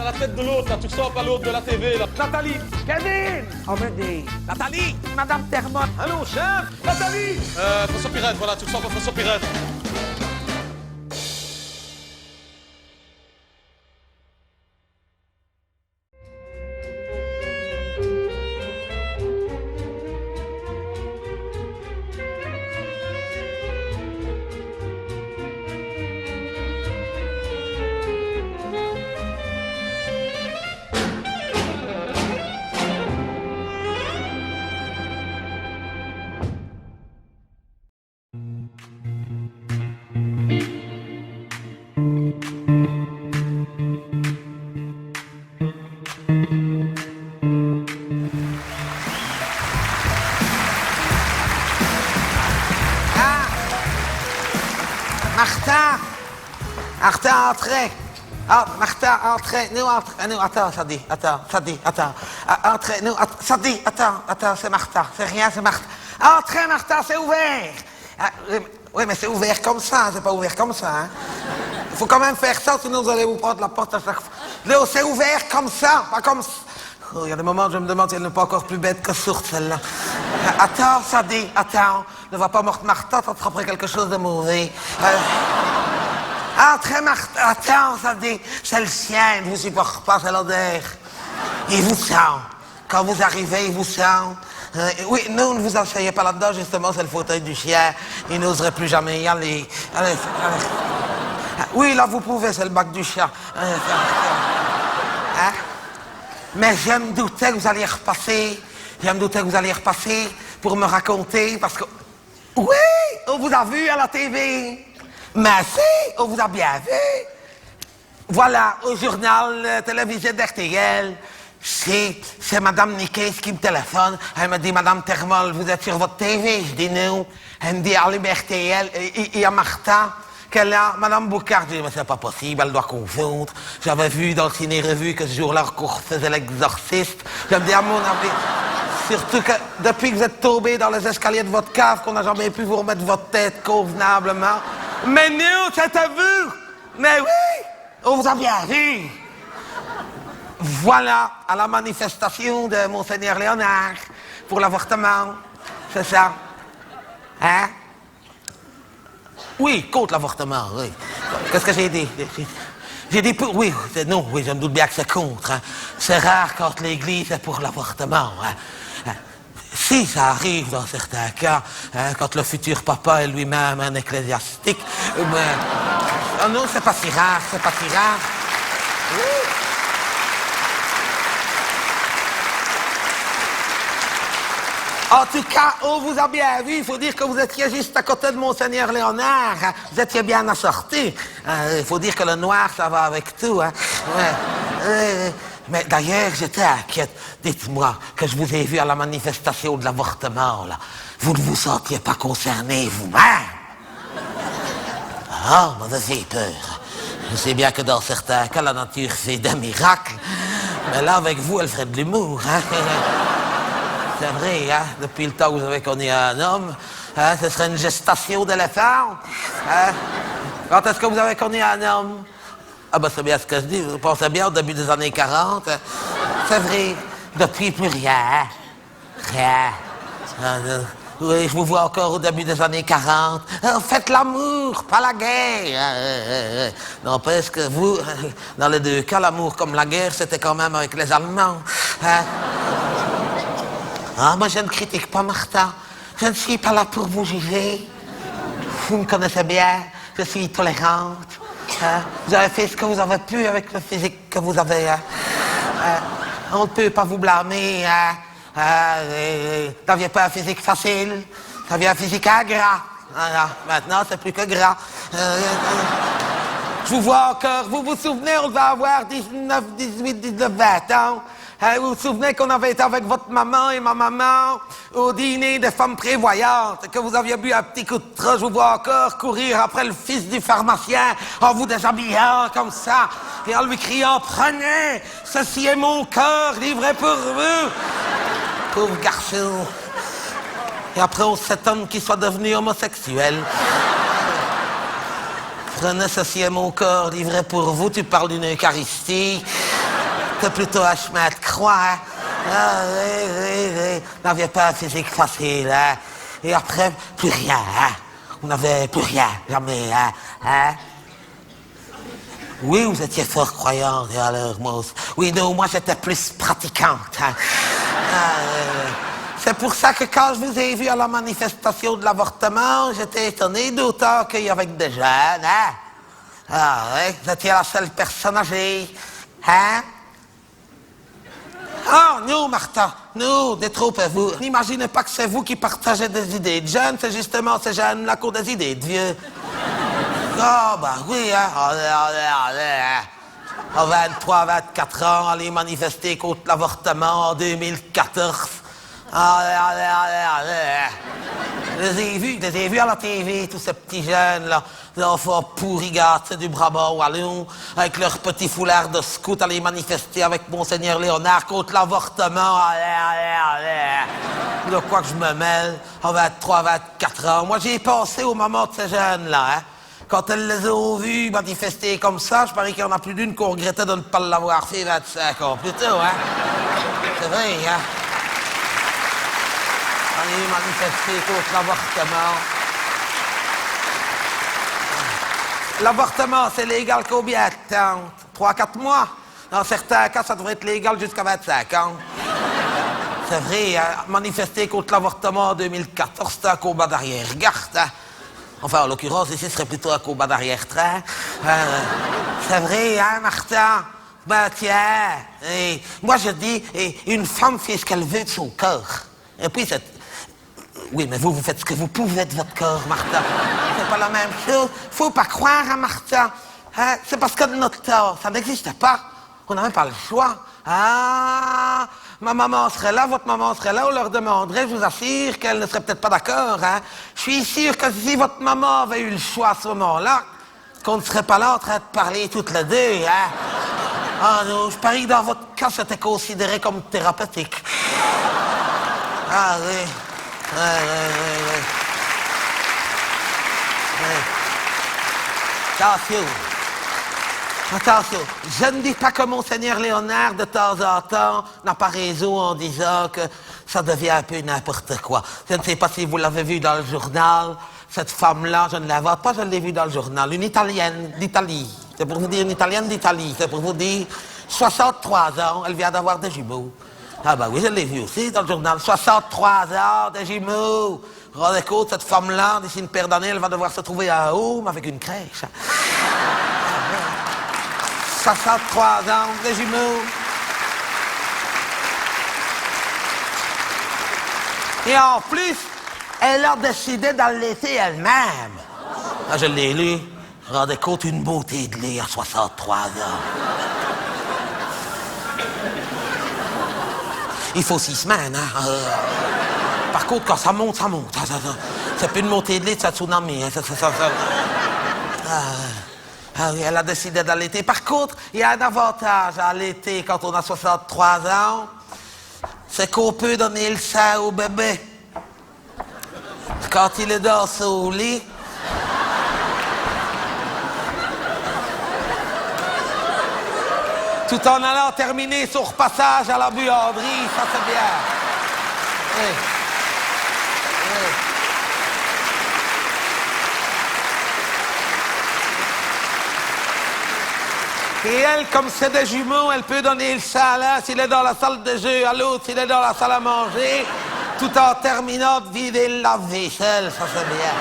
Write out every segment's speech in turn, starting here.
T'as la tête de l'autre, là, tu ressembles à l'autre de la TV, là. Nathalie. Kevin! Amédée. Nathalie. Madame Termotte. Allô, chef. Nathalie. François Pirette, voilà, tu ressembles à François Pirette. Martha, entrez. Ah, Martha, entrez. Nous, attends, ça dit, attends. Entrez, nous, ça dit, attends, c'est Martha. C'est rien, c'est Martha. Entrez, Martha, c'est ouvert. Ah, oui, mais c'est ouvert comme ça, c'est pas ouvert comme ça. Hein. Il faut quand même faire ça, sinon vous allez vous prendre la porte à chaque fois. Léo, c'est ouvert comme ça, pas comme ça. Oh, il y a des moments où je me demande si elle n'est pas encore plus bête que sourde, celle-là. Attends, ça dit, attends. Ne va pas morte Martha, ça te fera quelque chose de mauvais. Entrez, Martha, attends, ça dit, c'est le sien, il ne vous supporte pas, c'est l'odeur. Il vous sent. Quand vous arrivez, il vous sent. Oui, nous, ne vous asseyez pas là-dedans, justement, c'est le fauteuil du chien. Il n'oserait plus jamais y aller. Allez. Oui, là, vous pouvez, c'est le bac du chat. Hein? Mais je me doutais que vous alliez repasser. Pour me raconter, parce que... Oui, on vous a vu à la TV. Merci, on vous a bien vu. Voilà, au journal télévisé d'RTL, c'est Madame Niquet qui me téléphone. Elle me dit, Madame Termol, vous êtes sur votre TV? Je dis non. Elle me dit, allume RTL, il y a Martha, qu'elle a, Madame Boucard. Je dis, mais c'est pas possible, elle doit confondre. J'avais vu dans le ciné-revue que ce jour-là, qu'on faisait l'exorciste. Je me dis, à mon avis, surtout que depuis que vous êtes tombé dans les escaliers de votre cave, qu'on n'a jamais pu vous remettre votre tête convenablement. Mais non, c'était vous! Mais oui! On vous a bien vu! Voilà, à la manifestation de Monseigneur Léonard pour l'avortement. C'est ça. Hein? Oui, contre l'avortement, oui. Qu'est-ce que j'ai dit? J'ai dit pour... Oui, non, oui, je me doute bien que c'est contre. Hein. C'est rare quand l'Église est pour l'avortement. Hein. Si ça arrive dans certains cas, hein, quand le futur papa est lui-même un ecclésiastique, mais... Oh non, c'est pas si rare. Oui. En tout cas, on vous a bien vu. Il faut dire que vous étiez juste à côté de Monseigneur Léonard. Hein. Vous étiez bien assorti. Il faut dire que le noir, ça va avec tout. Hein. Ouais. Mais d'ailleurs, j'étais inquiète. Dites-moi que je vous ai vu à la manifestation de l'avortement, là. Vous ne vous sentiez pas concerné vous-même? Ah, moi, j'ai peur. Je sais bien que dans certains cas, la nature fait des miracles. Mais là, avec vous, elle ferait de l'humour, hein. C'est vrai, hein. Depuis le temps que vous avez connu un homme, hein, ce serait une gestation d'éléphant. Hein. Quand est-ce que vous avez connu un homme? Ah ben c'est bien ce que je dis, vous pensez bien au début des années 40. C'est vrai, depuis plus rien. Rien. Oui, je vous vois encore au début des années 40. Faites l'amour, pas la guerre. N'empêche que vous, dans les deux cas, l'amour comme la guerre, c'était quand même avec les Allemands. Hein? Ah, moi je ne critique pas Martha. Je ne suis pas là pour vous juger. Vous me connaissez bien, je suis tolérante. Hein? Vous avez fait ce que vous avez pu avec le physique que vous avez. Hein? On ne peut pas vous blâmer. Hein? Vous n'aviez pas un physique facile. Vous aviez un physique ingrat. Voilà. Maintenant, c'est plus que gras. Je vous vois encore. Vous vous souvenez, on devait avoir 19, 18, 19, 20 ans. Vous vous souvenez qu'on avait été avec votre maman et ma maman au dîner des femmes prévoyantes, que vous aviez bu un petit coup de trop, je vous vois encore courir après le fils du pharmacien en vous déshabillant comme ça et en lui criant « Prenez, ceci est mon corps livré pour vous !» Pauvre garçon. Et après on s'étonne qu'il soit devenu homosexuel. Prenez, ceci est mon corps livré pour vous, tu parles d'une Eucharistie. C'était plutôt un chemin de croix, hein. Ah, oui. On n'avait pas un physique facile, hein. Et après, plus rien, hein. On n'avait plus rien, jamais, hein. Oui, vous étiez fort croyante, et alors, moi aussi. Oui, non, moi, j'étais plus pratiquante, hein. C'est pour ça que quand je vous ai vu à la manifestation de l'avortement, j'étais étonné d'autant qu'il y avait des jeunes, hein. Ah, oui, vous étiez la seule personne âgée, hein. Ah, nous, Martha, nous, détrompez-vous. N'imaginez pas que c'est vous qui partagez des idées de jeunes, c'est justement ces jeunes-là qui ont des idées de vieux. Ah, ben oui, hein. Allez, hein. À 23, 24 ans, aller manifester contre l'avortement en 2014. Allez. Je les ai vus à la TV, tous ces petits jeunes-là, des enfants pourris gâtés du Brabant wallon, avec leurs petits foulards de scout, aller manifester avec Monseigneur Léonard contre l'avortement. Allez. De quoi que je me mêle, à 23, 24 ans. Moi, j'y ai pensé au moment de ces jeunes-là, hein. Quand elles les ont vus manifester comme ça, je parie qu'il y en a plus d'une qui regrettait de ne pas l'avoir fait 25 ans plus tôt, hein. C'est vrai, hein. Aller manifester contre l'avortement. L'avortement, c'est légal combien de temps? 3-4 mois? Dans certains cas, ça devrait être légal jusqu'à 25 ans. C'est vrai, hein? Manifester contre l'avortement en 2014, c'est un combat d'arrière-garde, hein? Enfin, en l'occurrence, ici, ce serait plutôt un combat d'arrière-train. C'est vrai, hein, Martin? Ben, tiens, moi, je dis, une femme fait ce qu'elle veut de son corps. Et puis, c'est... Oui, mais vous faites ce que vous pouvez de votre corps, Martin. C'est pas la même chose. Faut pas croire, hein, Martin. Hein? C'est parce que de notre temps, ça n'existe pas. On n'a même pas le choix. Ah, ma maman serait là, votre maman serait là, on leur demanderait, je vous assure qu'elle ne serait peut-être pas d'accord, hein. Je suis sûr que si votre maman avait eu le choix à ce moment-là, qu'on ne serait pas là en train de parler toutes les deux, hein. Ah non, je parie que dans votre cas, c'était considéré comme thérapeutique. Ah oui. Oui. Attention, je ne dis pas que Monseigneur Léonard, de temps en temps, n'a pas raison en disant que ça devient un peu n'importe quoi. Je ne sais pas si vous l'avez vu dans le journal, cette femme-là, je ne l'invente pas, je l'ai vue dans le journal, une Italienne d'Italie. C'est pour vous dire une Italienne d'Italie, c'est pour vous dire 63 ans, elle vient d'avoir des jumeaux. Ah ben oui, je l'ai vue aussi dans le journal, 63 ans, des jumeaux. Rendez compte, cette femme-là, d'ici une paire d'années, elle va devoir se trouver à home avec une crèche. 63 ans, des jumeaux. Et en plus, elle a décidé d'allaiter elle-même. Ah, je l'ai lu. Rendez compte, une beauté de lait à 63 ans. Il faut 6 semaines, hein. Par contre, quand ça monte, ça monte. C'est plus une montée de lait, c'est un tsunami. Hein. Ah oui, elle a décidé d'allaiter. Par contre, il y a un avantage à allaiter quand on a 63 ans, c'est qu'on peut donner le sein au bébé. Quand il est dans son lit, tout en allant terminer son repassage à la buanderie, ça c'est bien. Oui. Et elle, comme c'est des jumeaux, elle peut donner le sein à l'un s'il est dans la salle de jeu, à l'autre s'il est dans la salle à manger, tout en terminant de vider le lave-vaisselle, ça c'est bien.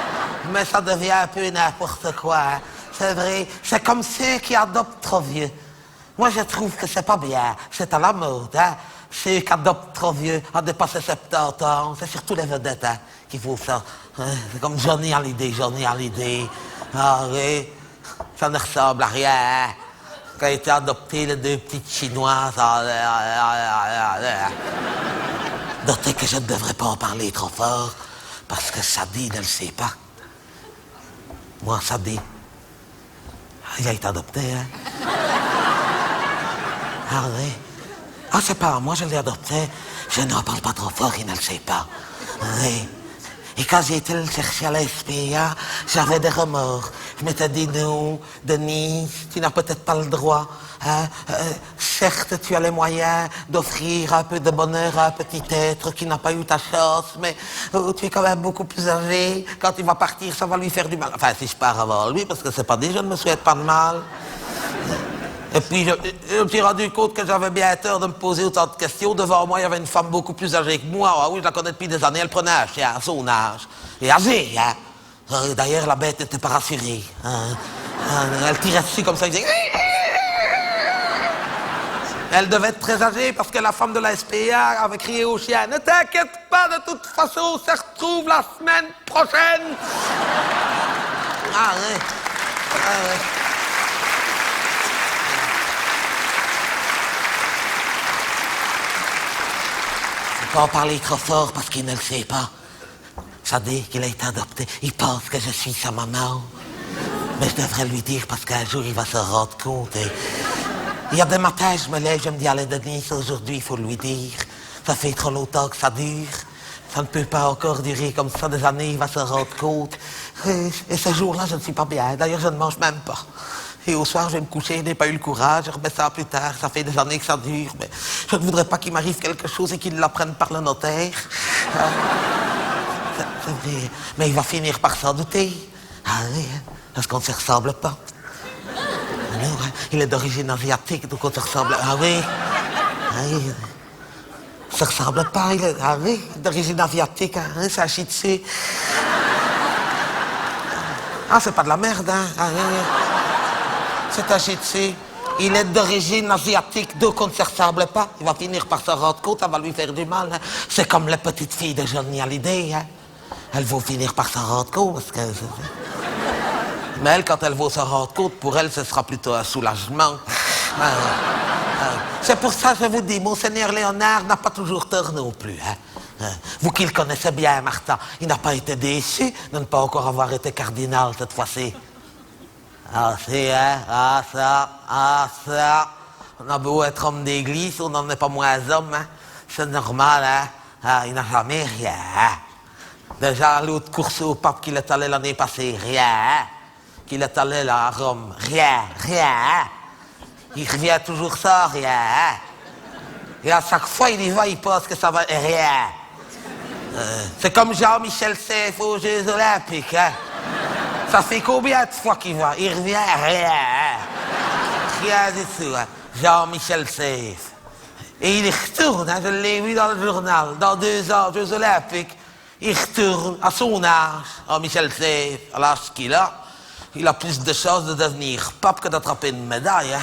Mais ça devient un peu n'importe quoi, hein. C'est vrai, c'est comme ceux qui adoptent trop vieux. Moi, je trouve que c'est pas bien, c'est à la mode, hein. Ceux qui adoptent trop vieux, à dépasser 70 ans, c'est surtout les vedettes, hein, qui font ça. Hein? C'est comme Johnny Hallyday. Ah oui, ça ne ressemble à rien, hein. Quand a été adopté, les 2 petites chinoises. Notez que je ne devrais pas en parler trop fort, parce que Sadie ne le sait pas. Moi, Sadie, il a été adopté, hein. Ah oui. Ah, c'est pas moi, je l'ai adopté. Je n'en parle pas trop fort, il ne le sait pas. Oui. Et quand j'ai été le chercher à la SPA, j'avais des remords. Je m'étais dit, non, Denise, tu n'as peut-être pas le droit. Hein? certes, tu as les moyens d'offrir un peu de bonheur à un petit être qui n'a pas eu ta chance, mais tu es quand même beaucoup plus âgé. Quand il va partir, ça va lui faire du mal. Enfin, si je pars avant lui, parce que c'est pas dit, je ne me souhaite pas de mal. Et puis, je me suis rendu compte que j'avais bien tort de me poser autant de questions. Devant moi, il y avait une femme beaucoup plus âgée que moi. Ah oui, je la connais depuis des années. Elle prenait un chien à son âge. Et âgée, hein. D'ailleurs, la bête n'était pas rassurée. Hein. Elle tirait dessus comme ça, elle disait... Elle devait être très âgée parce que la femme de la SPA avait crié au chien « Ne t'inquiète pas, de toute façon, on se retrouve la semaine prochaine !» Ah ouais. Ah ouais. Faut pas en parler trop fort parce qu'il ne le sait pas. Ça dit qu'il a été adopté. Il pense que je suis sa maman. Mais je devrais lui dire parce qu'un jour il va se rendre compte. Et... Il y a des matins, je me lève, je me dis, allez Denise, aujourd'hui il faut lui dire. Ça fait trop longtemps que ça dure. Ça ne peut pas encore durer comme ça des années, il va se rendre compte. Et ce jour-là, je ne suis pas bien. D'ailleurs, je ne mange même pas. Et au soir, je vais me coucher, je n'ai pas eu le courage, je remets ça plus tard, ça fait des années que ça dure. Mais je ne voudrais pas qu'il m'arrive quelque chose et qu'il l'apprenne par le notaire. C'est vrai. Mais il va finir par s'en douter. Ah oui, parce qu'on ne se ressemble pas. Alors, il est d'origine asiatique, donc on se ressemble... Ah oui. Ah oui. On se ressemble pas, il est... Ah oui, d'origine asiatique, hein, c'est un shih tzu. Ah, c'est pas de la merde, hein. Ah, oui. C'est un shih tzu. Il est d'origine asiatique, donc on ne se ressemble pas. Il va finir par se rendre compte, ça va lui faire du mal. Hein. C'est comme les petites filles de Johnny Hallyday, hein. Elles vont finir par s'en rendre compte, parce que... Mais elle, quand elle va se rendre compte, pour elle, ce sera plutôt un soulagement. C'est pour ça que je vous dis, Monseigneur Léonard n'a pas toujours tort non plus. Hein. Vous qui le connaissez bien, Martin, il n'a pas été déçu de ne pas encore avoir été cardinal cette fois-ci. Ah si, hein, ah ça. On a beau être homme d'église, on n'en est pas moins homme. Hein. C'est normal, hein. Ah, il n'a jamais rien. Hein. Déjà, l'autre course au pape qu'il est allé l'année passée, rien. Hein. Qu'il est allé là à Rome, rien. Il revient toujours ça, rien. Et à chaque fois, il y va, il pense que ça va, rien. C'est comme Jean-Michel Seyf aux Jeux Olympiques. Hein. Ça fait combien de fois qu'il va? Il revient, rien. Rien du tout. Hein. Jean-Michel Seyf. Et il y retourne, hein, je l'ai vu dans le journal, dans 2 ans, Jeux Olympiques. Il retourne à son âge, Jean-Michel Seyf, à l'âge qu'il a. Il a plus de chances de devenir pape que d'attraper une médaille. Hein.